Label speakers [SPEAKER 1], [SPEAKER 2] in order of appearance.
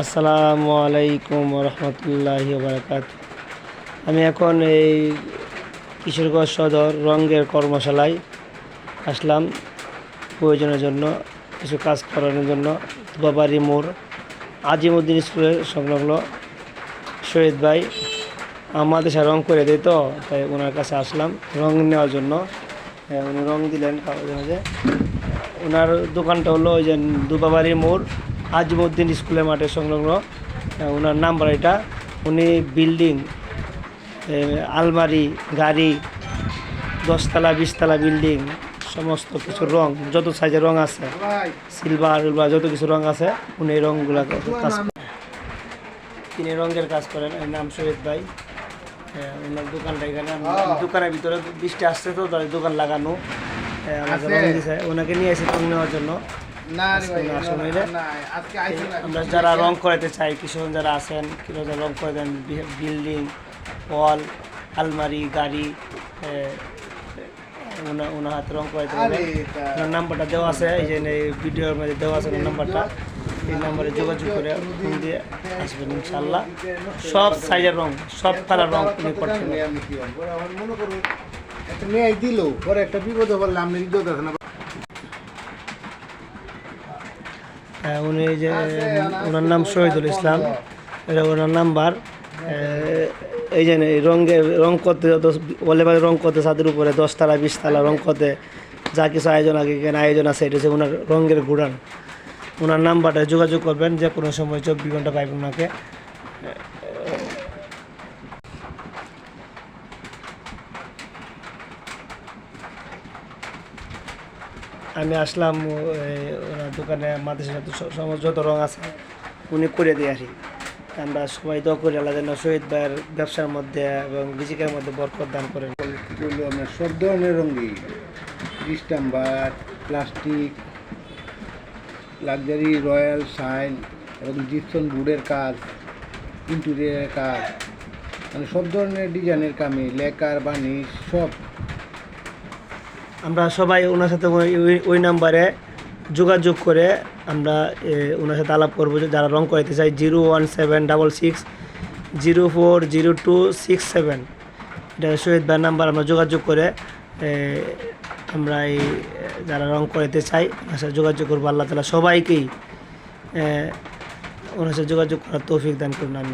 [SPEAKER 1] আসসালামু আলাইকুম রহমতুল্লাহি বারাকাত। আমি এখন এই কিশোরগঞ্জ সদর রঙের কর্মশালায় আসলাম প্রয়োজনের জন্য, কিছু কাজ করানোর জন্য। বাবারি মোড় আজিমউদ্দিন স্কুলের সংলগ্ন শহীদ ভাই আমাদের সাথে রং করে দিত, তাই ওনার কাছে আসলাম রং নেওয়ার জন্য। উনি রং দিলেন কাগজে মাঝে। ওনার দোকানটা হলো ওই যে দুবাবাড়ি মোড় আজিমউদ্দিন স্কুলের মাঠের সংলগ্ন। ওনার নাম্বার এটা। উনি বিল্ডিং, আলমারি, গাড়ি, 10তলা 20তলা বিল্ডিং, সমস্ত কিছু রং, যত সাইজের রং আছে, সিলভার যত কিছু রং আছে, উনি এই রঙগুলো কাজ করেন। তিনি রঙের কাজ করেন। এর নাম শহীদ ভাই। ওনার দোকানটা এখানে। দোকানের ভিতরে বৃষ্টি আসছে তো, তাদের দোকান লাগানো। আমাকে রং দিয়েছে, ওনাকে নিয়ে এসে রং নেওয়ার জন্য। আমরা যারা রং করাতে চাই, কিছু যারা আছেন, কিছু রং করে দেন বিল্ডিং, ওয়াল, আলমারি, গাড়ি, ওনার হাতে রং করে দেবেন। ওনার নাম্বারটা দেওয়া আছে, এই যে ভিডিওর মধ্যে দেওয়া আছে ওনার নাম্বারটা। এই নাম্বারে যোগাযোগ করে ফোন দিয়ে আসবেন ইনশাল্লাহ। সব সাইজের রং, সব কালার রং উনি করতে
[SPEAKER 2] দিল পরে একটা বিপদ বললে আপনি ইজ্জত আছে না।
[SPEAKER 1] উনি যে ওনার নাম শহীদুল ইসলাম, এটা ওনার নাম্বার। এই যে রং করতে যত বলে রং করতে ছাদের উপরে 10তলা 20তলা রং করতে যা কিছু আয়োজন আগে এখানে আয়োজন আছে, এটা হচ্ছে ওনার রঙের ঘুরান। ওনার নাম্বারটা যোগাযোগ করবেন, যে কোনো সময় 24 ঘন্টা পাইবেন ওনাকে। আমি আসলাম ওনার দোকানে, আমাদের সাথে সমস্ত যত রং আছে উনি করে দিয়ে আসি। আমরা সবাই দোয়া করি আল্লাহ যেন শহীদ ভাইয়ের ব্যবসার মধ্যে এবং রিজিকের মধ্যে বরকত দান করেন।
[SPEAKER 2] আমরা সব ধরনের রঙই, স্টাম্বার, প্লাস্টিক, লাক্সারি, রয়্যাল, শাইন এবং জিপসন বোর্ডের কাজ, ইন্টেরিয়ারের কাজ, মানে সব ধরনের ডিজাইনের কামি, লেকার, বানিশ সব।
[SPEAKER 1] আমরা সবাই ওনার সাথে ওই নাম্বারে যোগাযোগ করে আমরা ওনার সাথে আলাপ করবো, যারা রং করাতে চাই। 01766040267, এটা শহীদ ভাইয়ের নাম্বার। আমরা যোগাযোগ করে আমরা এই যারা রং করাতে চাই ওনার সাথে যোগাযোগ করবো। আল্লাহ তাআলা সবাইকেই ওনার সাথে যোগাযোগ করার তৌফিক দান করুন। আমি